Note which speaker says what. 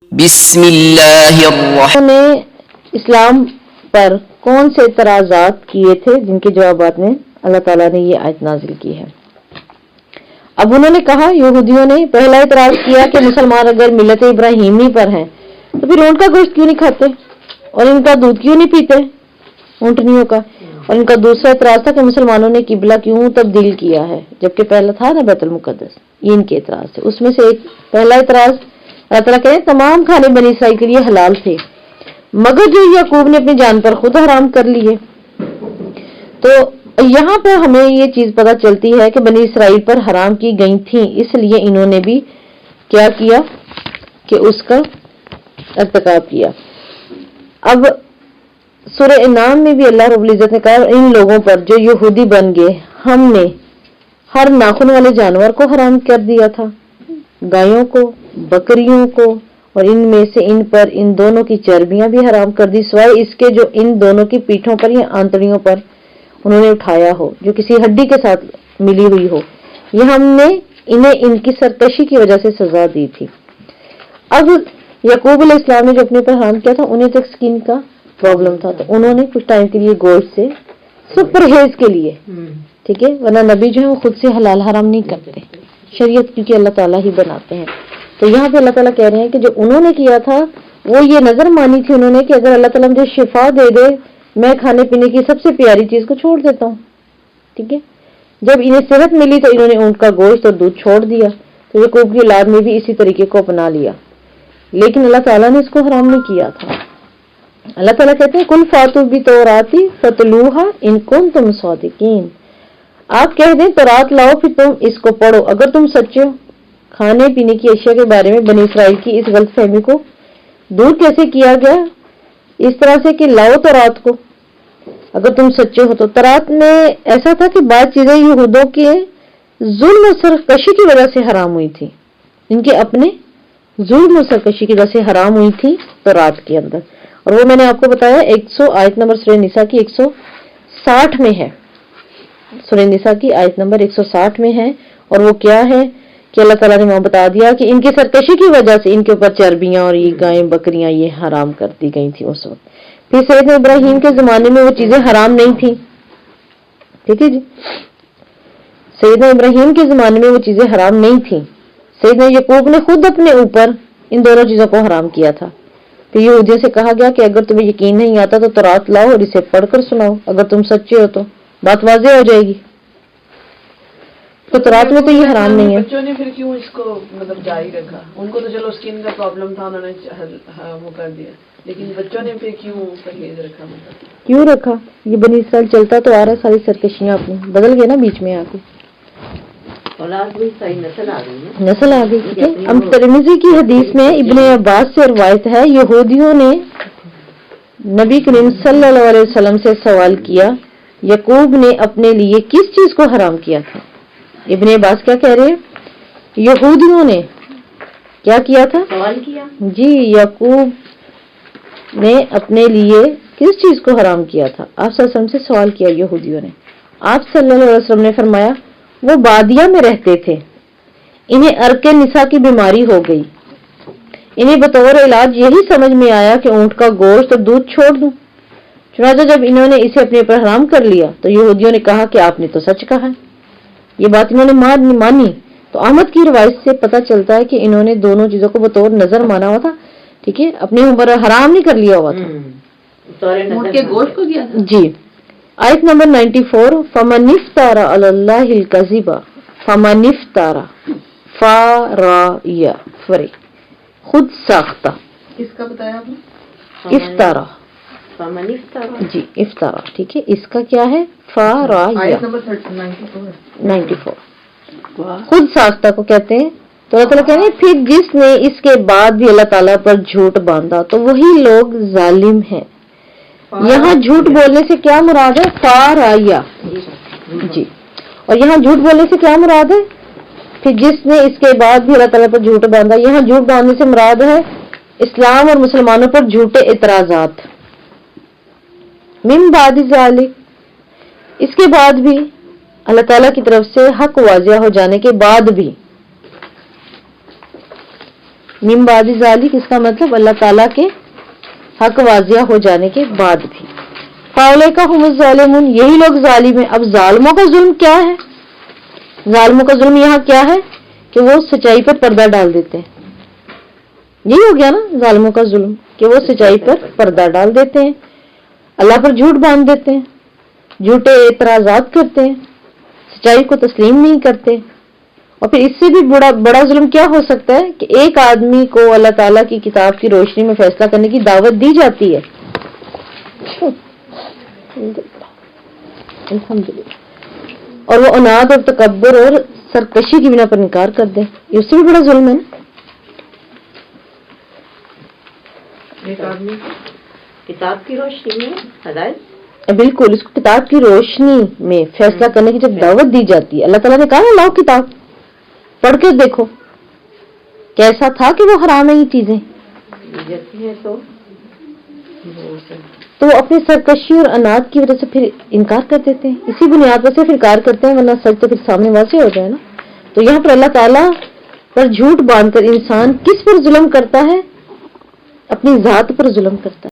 Speaker 1: بسم اللہ الرحمن
Speaker 2: نے اسلام پر کون سے اعتراضات کیے تھے جن کے جوابات میں اللہ تعالیٰ نے یہ آیت نازل کی ہے۔ اب انہوں نے کہا، یہودیوں نے پہلا اعتراض کیا کہ مسلمان اگر ملت ابراہیمی پر ہیں تو پھر اونٹ کا گوشت کیوں نہیں کھاتے اور ان کا دودھ کیوں نہیں پیتے، اونٹنیوں کا۔ اور ان کا دوسرا اعتراض تھا کہ مسلمانوں نے قبلہ کیوں تبدیل کیا ہے جبکہ پہلا تھا نا بیت المقدس۔ یہ ان کے اعتراض تھے۔ اس میں سے ایک پہلا اعتراض، اللہ تعالیٰ کہتے ہیں تمام کھانے بنی اسرائیل کے لیے حلال تھے مگر جو یعقوب نے اپنی جان پر خود حرام کر لیے۔ تو یہاں پر ہمیں یہ چیز پتہ چلتی ہے کہ بنی اسرائیل پر حرام کی گئی تھیں، اس لیے انہوں نے بھی کیا کیا کہ اس کا ارتکاب کیا۔ اب سورہ انعام میں بھی اللہ رب العزت نے کہا، ان لوگوں پر جو یہودی بن گئے ہم نے ہر ناخن والے جانور کو حرام کر دیا تھا، گایوں کو، بکریوں کو، اور ان میں سے ان پر ان دونوں کی چربیاں بھی حرام کر دی سوائے اس کے جو ان دونوں کی پیٹھوں پر یا آنتڑیوں پر انہوں نے اٹھایا ہو، جو کسی ہڈی کے ساتھ ملی ہوئی ہو۔ یہ ہم نے انہیں ان کی سرکشی کی وجہ سے سزا دی تھی۔ اب یعقوب علیہ السلام نے جو اپنے پر حرام کیا تھا، انہیں تو سکن کا پرابلم تھا، تو انہوں نے کچھ ٹائم کے لیے گوشت سے صرف پرہیز کے لیے، ٹھیک ہے، ورنہ نبی جو ہے وہ خود سے حلال حرام نہیں کرتے، شریعت کیونکہ اللہ تعالیٰ ہی بناتے ہیں۔ تو یہاں پہ اللہ تعالیٰ کہہ رہے ہیں کہ جو انہوں نے کیا تھا وہ یہ نظر مانی تھی انہوں نے کہ اگر اللہ تعالیٰ مجھے شفا دے دے میں کھانے پینے کی سب سے پیاری چیز کو چھوڑ دیتا ہوں، ٹھیک ہے۔ جب انہیں صحت ملی تو انہوں نے اونٹ کا گوشت اور دودھ چھوڑ دیا، تو یعقوب کی اولاد نے بھی اسی طریقے کو اپنا لیا، لیکن اللہ تعالیٰ نے اس کو حرام نہیں کیا تھا۔ اللہ تعالیٰ کہتے ہیں کل فاتو بتوراتی فتلوہا ان کنتم صادقین، آپ کہہ دیں تورات لاؤ پھر تم اس کو پڑھو اگر تم سچے ہو۔ کھانے پینے کی اشیاء کے بارے میں بنی اسرائیل کی اس غلط فہمی کو دور کیسے کیا گیا؟ اس طرح سے کہ لاؤ تورات کو اگر تم سچے ہو تو۔ تورات میں ایسا تھا کہ بعض چیزیں یہودوں کے ظلم و سرکشی کی وجہ سے حرام ہوئی تھی، ان کے اپنے ظلم و سرکشی کی وجہ سے حرام ہوئی تھی تورات کے اندر، اور وہ میں نے آپ کو بتایا آیت نمبر سورہ نساء کی 160 میں ہے، سورہ نساء کی آیت نمبر 160 میں ہے، اور وہ کیا ہے کہ اللہ تعالیٰ نے وہاں بتا دیا کہ ان کی سرکشی کی وجہ سے ان کے اوپر چربیاں اور یہ گائیں بکریاں یہ حرام کر دی گئی تھی اس وقت۔ پھر سیدنا ابراہیم کے زمانے میں وہ چیزیں حرام نہیں تھیں، ٹھیک ہے جی، سیدنا ابراہیم کے زمانے میں وہ چیزیں حرام نہیں تھیں۔ سیدنا یعقوب نے خود اپنے اوپر ان دونوں چیزوں کو حرام کیا تھا۔ پھر یہودیوں سے کہا گیا کہ اگر تمہیں یقین نہیں آتا تو تورات لاؤ اور اسے پڑھ کر سناؤ، اگر تم سچے ہو تو بات واضح ہو جائے گی۔ تو تورات میں تو یہ حرام نہیں ہے۔
Speaker 3: بچوں نے پھر کیوں اس کو مطلب جاری رکھا؟ ان کو تو چلو اسکن کا پرابلم تھا، انہوں نے وہ کر دیا، لیکن بچوں نے پھر کیوں پرہیز رکھا؟ مطلب کیوں
Speaker 2: رکھا؟ یہ بنی اسرائیل چلتا تو آ رہا ہے، ساری سرکشیاں اپنی بدل گئے نا بیچ میں آ کے، نسل آ گئی، ٹھیک ہے۔ اب ترمذی کی حدیث میں ابن عباس سے روایت ہے، یہودیوں نے نبی کریم صلی اللہ علیہ وسلم سے سوال کیا یعقوب نے اپنے لیے کس چیز کو حرام کیا تھا؟ ابن عباس کیا کہہ رہے ہیں؟ یہودیوں نے کیا کیا تھا؟ سوال کیا جی، یعقوب نے اپنے لیے کس چیز کو حرام کیا تھا؟ آپ صلی اللہ علیہ وسلم سے سوال کیا یہودیوں نے۔ آپ صلی اللہ علیہ وسلم نے فرمایا وہ بادیہ میں رہتے تھے، انہیں عرق نساء کی بیماری ہو گئی، انہیں بطور علاج یہی سمجھ میں آیا کہ اونٹ کا گوشت اور دودھ چھوڑ دوں، چنانچہ جب انہوں نے اسے اپنے پر حرام کر لیا تو یہودیوں نے کہا کہ آپ نے تو سچ کہا۔ یہ بات انہوں نے مانی تو احمد کی روایت سے پتہ چلتا ہے کہ انہوں نے دونوں چیزوں کو بطور نظر مانا ہوا تھا، ٹھیک ہے، اپنے اوپر حرام نہیں کر لیا ہوا تھا،
Speaker 3: اونٹ کے گوشت کو کیا تھا۔
Speaker 2: جی، آیت نمبر 94 فمن افترى على الله الكذب فمن افترى فرایا فری خود ساختہ،
Speaker 3: کس کا بتایا آپ نے؟
Speaker 2: افطارا، جی افطارا، ٹھیک ہے، اس کا کیا ہے؟ فرایا،
Speaker 3: آیت نمبر
Speaker 2: 94 خود ساختہ کو کہتے ہیں۔ تو اللہ تعالیٰ کہتے ہیں پھر جس نے اس کے بعد بھی اللہ تعالیٰ پر جھوٹ باندھا تو وہی لوگ ظالم ہیں۔ یہاں جھوٹ بولنے سے کیا مراد ہے؟ فارایا، جی، اور یہاں جھوٹ بولنے سے کیا مراد ہے؟ پھر جس نے اس کے بعد بھی اللہ تعالیٰ پر جھوٹ باندھا، یہاں جھوٹ باندھنے سے مراد ہے اسلام اور مسلمانوں پر جھوٹے اعتراضات۔ من بعد ذالک، اس کے بعد بھی اللہ تعالیٰ کی طرف سے حق واضح ہو جانے کے بعد بھی من بعد ذالک اس کا مطلب اللہ تعالیٰ کے حق واضح ہو جانے کے بعد بھی. فاولئک هم الظالمون یہی لوگ ظالم ہیں. اب ظالموں کا ظلم کیا ہے؟ ظالموں کا ظلم یہاں کیا ہے کہ وہ سچائی پر پردہ ڈال دیتے ہیں. یہی ہو گیا نا ظالموں کا ظلم کہ وہ سچائی پر پردہ ڈال دیتے ہیں, اللہ پر جھوٹ باندھ دیتے ہیں, جھوٹے اعتراضات کرتے ہیں, سچائی کو تسلیم نہیں کرتے. اور پھر اس سے بھی بڑا ظلم کیا ہو سکتا ہے کہ ایک آدمی کو اللہ تعالیٰ کی کتاب کی روشنی میں فیصلہ کرنے کی دعوت دی جاتی ہے, الحمدللہ, اور وہ عناد اور تکبر اور سرکشی کی بنا پر انکار کر دے. یہ اس سے بھی بڑا ظلم ہے نا.
Speaker 3: ایک آدمی
Speaker 4: کتاب کی روشنی میں ہدایت,
Speaker 2: بالکل, اس کو کتاب کی روشنی میں فیصلہ کرنے کی جب دعوت دی جاتی ہے, اللہ تعالیٰ نے کہا لاؤ کتاب پڑھ کے دیکھو کیسا تھا کہ وہ حرام ہے یہ چیزیں,
Speaker 4: جاتی ہے
Speaker 2: تو وہ اپنی سرکشی اور اناد کی وجہ سے پھر انکار کر دیتے ہیں. اسی بنیاد پر سے پھر انکار کرتے ہیں, ورنہ سچ تو پھر سامنے واضح ہو جائے نا. تو یہاں پر اللہ تعالیٰ پر جھوٹ باندھ کر انسان کس پر ظلم کرتا ہے؟ اپنی ذات پر ظلم کرتا ہے.